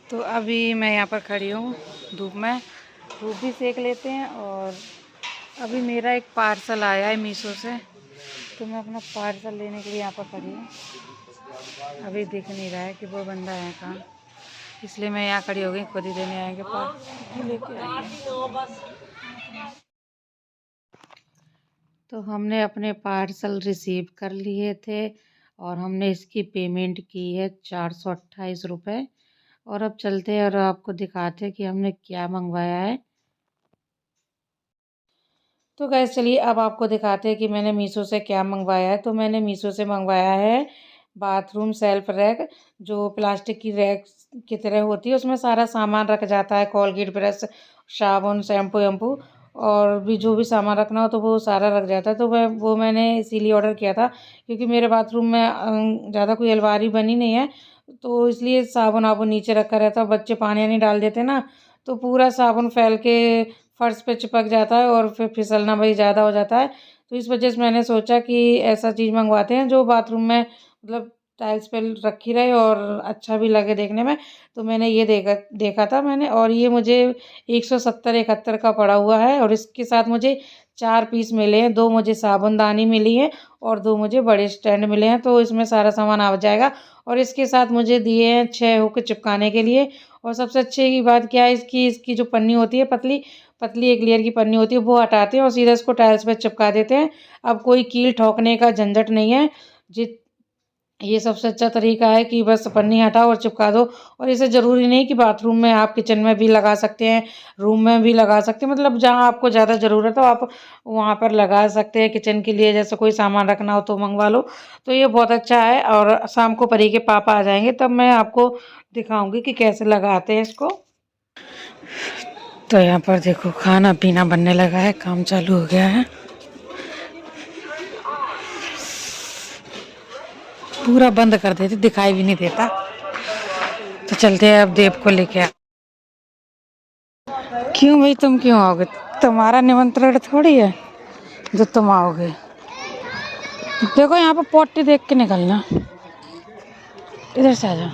तो अभी मैं यहाँ पर खड़ी हूँ धूप में, धूप भी सेक लेते हैं। और अभी मेरा एक पार्सल आया है मीशो से, तो मैं अपना पार्सल लेने के लिए यहाँ पर खड़ी हूँ। अभी दिख नहीं रहा है कि वो बंदा है कहाँ, इसलिए मैं यहाँ खड़ी हो गई। खुद ही देने आएंगे, पार्सल लेके आएंगे। तो हमने अपने पार्सल रिसीव कर लिए थे और हमने इसकी पेमेंट की है 428 रुपये। और अब चलते हैं और आपको दिखाते हैं कि हमने क्या मंगवाया है। तो गैस चलिए अब आपको दिखाते हैं कि मैंने मीशो से क्या मंगवाया है। तो मैंने मीशो से मंगवाया है बाथरूम सेल्फ रैक, जो प्लास्टिक की रैक की तरह होती है। उसमें सारा सामान रख जाता है, कोलगेट, ब्रश, साबुन, शैम्पू वैम्पू और भी जो भी सामान रखना हो तो वो सारा रख जाता है। तो वो मैंने इसीलिए ऑर्डर किया था, क्योंकि मेरे बाथरूम में ज़्यादा कोई अलमारी बनी नहीं है, तो इसलिए साबुन वाबुन नीचे रखा रहता। बच्चे पानी नहीं डाल देते ना, तो पूरा साबुन फैल के फर्श पे चिपक जाता है और फिर फिसलना भाई ज़्यादा हो जाता है। तो इस वजह से मैंने सोचा कि ऐसा चीज़ मंगवाते हैं जो बाथरूम में मतलब टाइल्स पे रखी रहे और अच्छा भी लगे देखने में। तो मैंने ये देखा था मैंने, और ये मुझे 170-71 का पड़ा हुआ है। और इसके साथ मुझे 4 पीस मिले हैं, 2 मुझे साबुनदानी मिली है और 2 मुझे बड़े स्टैंड मिले हैं। तो इसमें सारा सामान आ जाएगा। और इसके साथ मुझे दिए हैं 6 हुक चिपकाने के लिए। और सबसे अच्छी की बात क्या है, इसकी जो पन्नी होती है, पतली पतली एक लेयर की पन्नी होती है, वो हटाते हैं और सीधा इसको टाइल्स पे चिपका देते हैं। अब कोई कील ठोकने का झंझट नहीं है। ये सबसे अच्छा तरीका है कि बस पन्नी हटाओ और चिपका दो। और इसे ज़रूरी नहीं कि बाथरूम में, आप किचन में भी लगा सकते हैं, रूम में भी लगा सकते हैं, मतलब जहाँ आपको ज़्यादा ज़रूरत हो आप वहाँ पर लगा सकते हैं। किचन के लिए जैसे कोई सामान रखना हो तो मंगवा लो। तो ये बहुत अच्छा है। और शाम को परी के पापा आ जाएंगे तब मैं आपको दिखाऊंगी कि कैसे लगाते हैं इसको। तो यहाँ पर देखो खाना पीना बनने लगा है, काम चालू हो गया है। पूरा बंद कर देते, दिखाई भी नहीं देता। तो चलते हैं अब देव को लेके आ। क्यों भाई, तुम क्यों आओगे? तुम्हारा निमंत्रण थोड़ी है जो तुम आओगे। देखो यहाँ पर पोटी देख के निकलना, इधर से आ जाओ।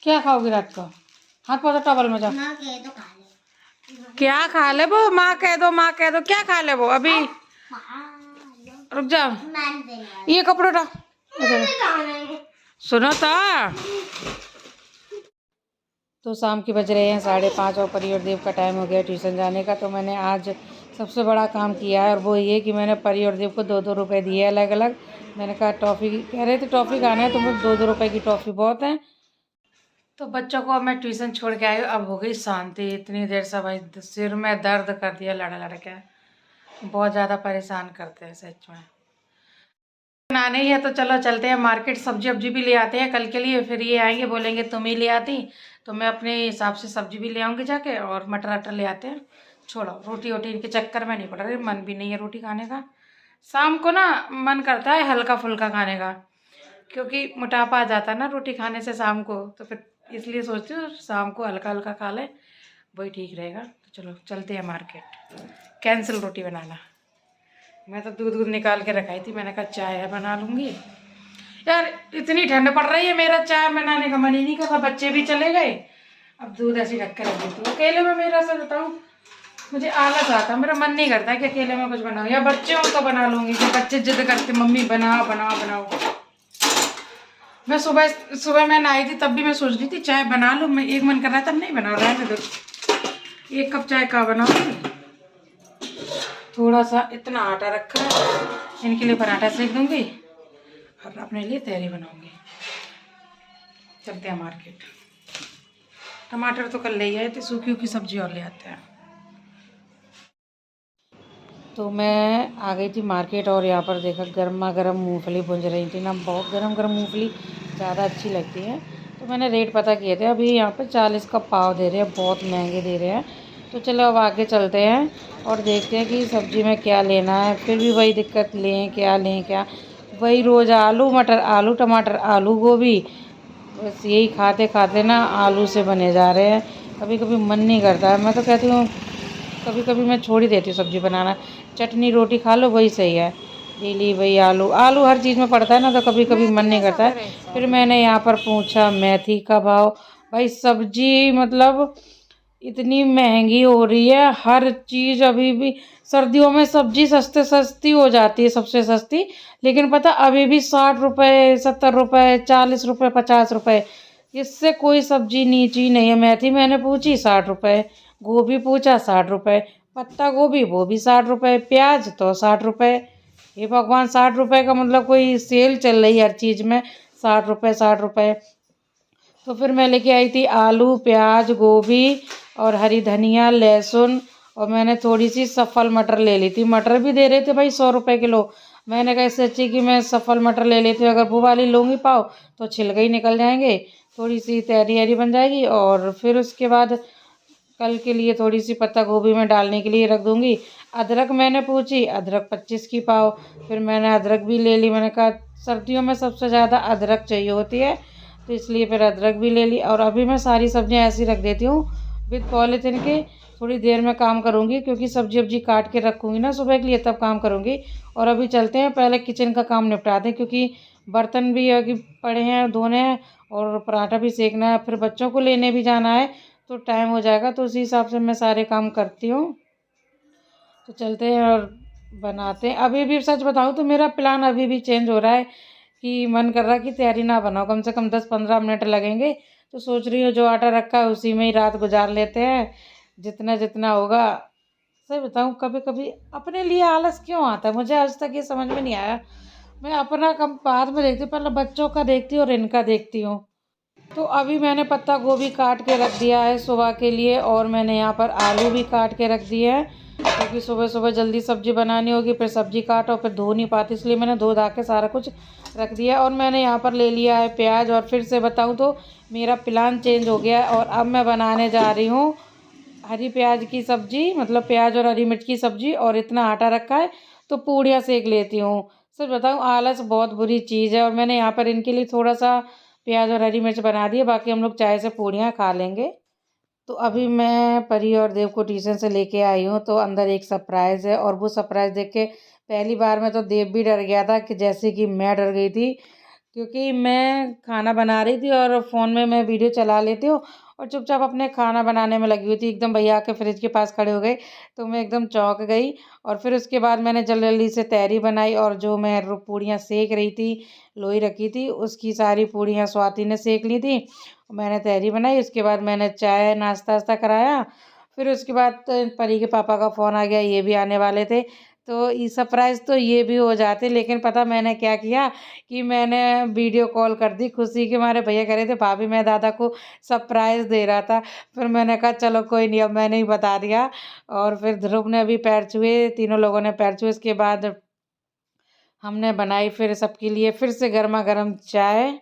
क्या खाओगी रात को? हाथ पाओ टॉवल में जाओ। क्या खा ले वो? माँ कह दो, माँ कह दो, क्या खा ले वो? अभी रुक जाओ, ये कपड़े उठा। सुनो तो शाम के बज रहे हैं 5:30 और परी और देव का टाइम हो गया ट्यूशन जाने का। तो मैंने आज सबसे बड़ा काम किया है, और वो ये कि मैंने परी और देव को 2-2 रुपये दिए अलग अलग। मैंने कहा टॉफ़ी कह रहे थे टॉफ़ी खाना है, तो मैं 2-2 रुपये की टॉफ़ी बहुत है। तो बच्चों को अब मैं ट्यूशन छोड़ के आई हूँ, अब हो गई शांति। इतनी देर से भाई सिर में दर्द कर दिया लड़ा लड़ के, बहुत ज़्यादा परेशान करते हैं सच में। बनाने ही है तो चलो चलते हैं मार्केट, सब्जी वब्जी भी ले आते हैं कल के लिए। फिर ये आएंगे बोलेंगे तुम ही ले आती, तो मैं अपने हिसाब से सब्जी भी ले आऊँगी जाके, और मटर वटर ले आते हैं। छोड़ो, रोटी वोटी इनके चक्कर में नहीं पड़ रही, मन भी नहीं है रोटी खाने का। शाम को ना मन करता है हल्का फुल्का खाने का, क्योंकि मोटापा आ जाता है ना रोटी खाने से शाम को। तो फिर इसलिए सोचती हूँ शाम को हल्का हल्का खा ले, वही ठीक रहेगा। तो चलो चलते हैं मार्केट, कैंसिल रोटी बनाना। मैं तो दूध निकाल के रखाई थी, मैंने कहा चाय बना लूँगी। यार इतनी ठंड पड़ रही है, मेरा चाय बनाने का मन ही नहीं कर रहा। बच्चे भी चले गए, अब दूध ऐसे रख के रख देती हूँ। अकेले में मेरा सच बताऊँ, मुझे आलस आता, मेरा मन नहीं करता है कि अकेले में कुछ बनाऊँ। या बच्चे हो तो बना लूँगी, कि बच्चे जिद करते मम्मी बनाओ बनाओ बनाओ। मैं सुबह मैं नहाई थी तब भी मैं सोच रही थी चाय बना लूँ, मैं एक मन कर रहा था नहीं बना रहा है। तो 1 कप चाय का बनाऊँगी। थोड़ा सा इतना आटा रखा है, इनके लिए पराठा सेक दूंगी और अपने लिए तहरी बनाऊंगी। चलते हैं मार्केट। टमाटर तो कल ले आए थे, सूखी सूखी सब्जी और ले आते हैं। तो मैं आ गई थी मार्केट, और यहाँ पर देखा गर्मा गर्म मूंगफली भूंज रही थी ना, बहुत गरम गरम मूंगफली ज़्यादा अच्छी लगती है। तो मैंने रेट पता किए थे, अभी यहाँ पर 40 का पाव दे रहे हैं, बहुत महंगे दे रहे हैं। तो चलो अब आगे चलते हैं और देखते हैं कि सब्ज़ी में क्या लेना है। फिर भी वही दिक्कत, लें क्या, वही रोज़ आलू मटर, आलू टमाटर, आलू गोभी, बस यही खाते खाते ना आलू से बने जा रहे हैं। कभी कभी मन नहीं करता है, मैं तो कहती हूँ कभी कभी मैं छोड़ ही देती हूँ सब्ज़ी बनाना। चटनी रोटी खा लो वही सही है। डेली वही आलू आलू हर चीज़ में पड़ता है ना, तो कभी कभी मन नहीं करता है। फिर मैंने यहाँ पर पूछा मेथी का भाव। भाई सब्जी मतलब इतनी महंगी हो रही है हर चीज़। अभी भी सर्दियों में सब्जी सस्ती हो जाती है, सबसे सस्ती। लेकिन पता अभी भी 60 रुपए, 70 रुपए, 40 रुपए, 50 रुपए, इससे कोई सब्जी नीची नहीं है। मेथी मैंने पूछी 60 रुपए, गोभी पूछा 60 रुपए, पत्ता गोभी वो भी 60 रुपए, प्याज तो 60 रुपए। ये भगवान, 60 रुपए का मतलब कोई सेल चल रही है हर चीज़ में। 60 रुपए, 60 रुपए। तो फिर मैं लेके आई थी आलू, प्याज, गोभी और हरी धनिया, लहसुन, और मैंने थोड़ी सी सफल मटर ले ली थी। मटर भी दे रहे थे भाई 100 रुपए किलो। मैंने कहा इससे अच्छी कि मैं सफल मटर ले लेती हूँ, अगर वो वाली लूँगी पाव तो छिलके ही निकल जाएंगे, थोड़ी सी तैयारी हरी बन जाएगी। और फिर उसके बाद कल के लिए थोड़ी सी पत्ता गोभी में डालने के लिए रख दूँगी। अदरक मैंने पूछी, अदरक 25 की पाव। फिर मैंने अदरक भी ले ली। मैंने कहा सर्दियों में सबसे ज़्यादा अदरक चाहिए होती है, तो इसलिए फिर अदरक भी ले ली। और अभी मैं सारी सब्जियां ऐसी रख देती हूँ विद पॉलीथिन के। थोड़ी देर में काम करूँगी क्योंकि सब्जी वब्जी काट के रखूँगी ना सुबह के लिए, तब काम करूँगी। और अभी चलते हैं, पहले किचन का काम निपटाते हैं क्योंकि बर्तन भी अभी पड़े हैं धोने हैं, और पराठा भी सेकना है, फिर बच्चों को लेने भी जाना है, तो टाइम हो जाएगा। तो उसी हिसाब से मैं सारे काम करती हूँ। तो चलते हैं और बनाते हैं। अभी भी सच बताऊँ तो मेरा प्लान अभी भी चेंज हो रहा है कि मन कर रहा है कि तैयारी ना बनाओ, कम से कम 10-15 मिनट लगेंगे। तो सोच रही हूँ जो आटा रखा है उसी में ही रात गुजार लेते हैं, जितना जितना होगा। सही बताऊँ कभी कभी अपने लिए आलस क्यों आता है, मुझे आज तक ये समझ में नहीं आया। मैं अपना कम बाद में देखती हूँ, पहले बच्चों का देखती हूँ और इनका देखती हूँ। तो अभी मैंने पत्ता गोभी काट के रख दिया है सुबह के लिए, और मैंने यहाँ पर आलू भी काट के रख दिए हैं क्योंकि सुबह सुबह जल्दी सब्जी बनानी होगी, फिर सब्जी काटो, फिर धो नहीं पाती, इसलिए मैंने धो धा के सारा कुछ रख दिया। और मैंने यहाँ पर ले लिया है प्याज। और फिर से बताऊँ तो मेरा प्लान चेंज हो गया है, और अब मैं बनाने जा रही हूँ हरी प्याज की सब्जी, मतलब प्याज और हरी मिर्च की सब्जी। और इतना आटा रखा है तो पूड़ियाँ सेक लेती हूँ। सच बताऊँ आलस बहुत बुरी चीज़ है, और मैंने यहाँ पर इनके लिए थोड़ा सा प्याज और हरी मिर्च बना दी है, बाकी हम लोग चाय से पूड़ियाँ खा लेंगे। तो अभी मैं परी और देव को ट्यूशन से लेके आई हूँ, तो अंदर एक सरप्राइज़ है। और वो सरप्राइज़ देख के पहली बार में तो देव भी डर गया था, कि जैसे कि मैं डर गई थी, क्योंकि मैं खाना बना रही थी और फ़ोन में मैं वीडियो चला लेती हूँ, और चुपचाप अपने खाना बनाने में लगी हुई थी। एकदम भैया आके फ्रिज के पास खड़े हो गए, तो मैं एकदम चौंक गई। और फिर उसके बाद मैंने जल्दी जल्दी से तैयारी बनाई, और जो मैं पूड़ियाँ सेक रही थी, लोई रखी थी, उसकी सारी पूड़ियाँ स्वाति ने सेक ली थी। मैंने तहरी बनाई, उसके बाद मैंने चाय नाश्ता वास्ता कराया। फिर उसके बाद परी के पापा का फ़ोन आ गया, ये भी आने वाले थे। तो ये सरप्राइज़ तो ये भी हो जाते, लेकिन पता मैंने क्या किया कि मैंने वीडियो कॉल कर दी। खुशी के मारे भैया कह रहे थे भाभी मैं दादा को सरप्राइज़ दे रहा था। फिर मैंने कहा चलो कोई नहीं, अब मैंने ही बता दिया। और फिर ध्रुव ने भी पैर छुए, तीनों लोगों ने पैर छुए। उसके बाद हमने बनाई फिर सबके लिए फिर से गर्मा गर्म चाय।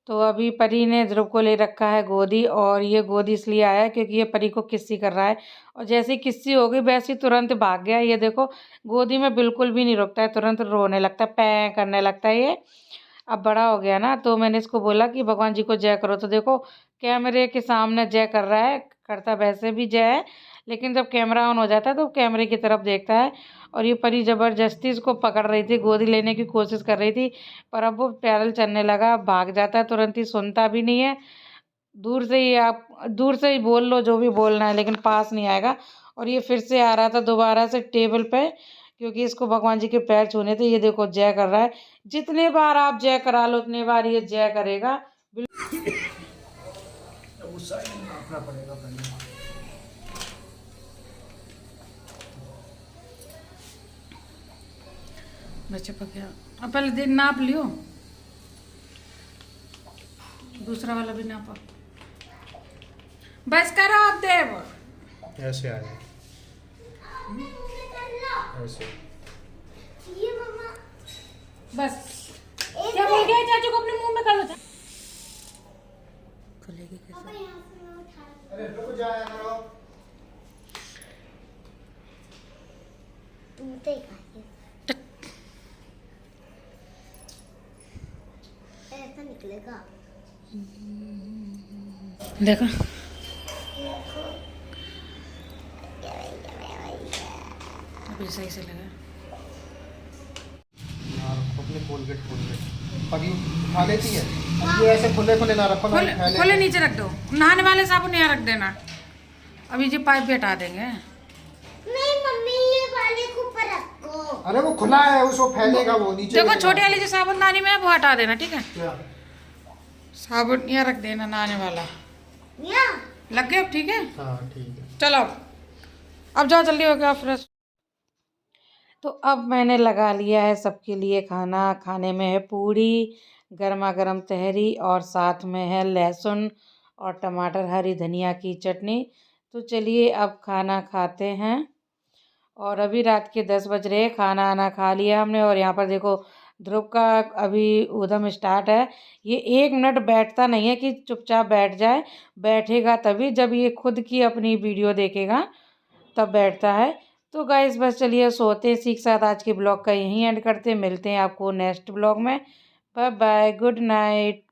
तो अभी परी ने ध्रुव को ले रखा है गोदी, और ये गोदी इसलिए आया है क्योंकि ये परी को किस्सी कर रहा है। और जैसे ही किस्सी हो गई वैसे ही तुरंत भाग गया। ये देखो गोदी में बिल्कुल भी नहीं रुकता है, तुरंत रोने लगता है, पै करने लगता है ये। अब बड़ा हो गया ना, तो मैंने इसको बोला कि भगवान जी को जय करो, तो देखो कैमरे के सामने जय कर रहा है। करता वैसे भी जय है, लेकिन जब कैमरा ऑन हो जाता है तो कैमरे की तरफ देखता है। और ये परी ज़बरदस्ती इसको पकड़ रही थी, गोदी लेने की कोशिश कर रही थी, पर अब वो पैदल चलने लगा, भाग जाता है तुरंत ही, सुनता भी नहीं है। दूर से ही आप दूर से ही बोल लो जो भी बोलना है, लेकिन पास नहीं आएगा। और ये फिर से आ रहा था दोबारा से टेबल पे, क्योंकि इसको भगवान जी के पैर छूने थे। ये देखो जय कर रहा है, जितने बार आप जय करा लो उतने बार ये जय करेगा। बच्चे पक गया। अब पहले दिन नाप लियो, दूसरा वाला भी नापा। बस करो आप देव। ऐसे आ जाए ऐसे। बस क्या बोल गया चाचू को अपने मुंह में कर लो। खुलेगी कैसे? अरे रुक जाया करो। ऐसा निकलेगा। देखो भी सही से लगा। यार अपने कोलगेट परी उठा लेती है। अब ये ऐसे खुले खुले ना रखो ना, फैले। खोले नीचे रख दो, नहाने वाले साबुन यहाँ रख देना। अभी ये पाइप भी हटा देंगे। नहीं मम्मी, ये वाले को ऊपर रखो। अरे वो खुला है, उसको फैलेगा वो नीचे। देखो गिरेगा। छोटी वाली जो साबुनदानी में है वो हटा देना, ठीक है। क्या? साबुन यहाँ रख देना नहाने वाला। यहाँ लग गया अब, ठीक है। हाँ ठीक है। चलो अब जाओ जल्दी हो गया फ्रेश। तो अब मैंने लगा लिया है सबके लिए खाना। खाने में है पूड़ी, गर्मा गर्म तहरी और साथ में है लहसुन और टमाटर हरी धनिया की चटनी। तो चलिए अब खाना खाते हैं। और अभी रात के 10 बज रहे हैं, खाना आना खा लिया हमने। और यहाँ पर देखो ध्रुव का अभी उधम स्टार्ट है। ये 1 मिनट बैठता नहीं है कि चुपचाप बैठ जाए, बैठेगा तभी जब ये खुद की अपनी वीडियो देखेगा तब बैठता है। तो गाइस बस चलिए सोते हैं। इसी के साथ आज के ब्लॉग का यहीं एंड करते हैं। मिलते हैं आपको नेक्स्ट ब्लॉग में। Bye bye, good night.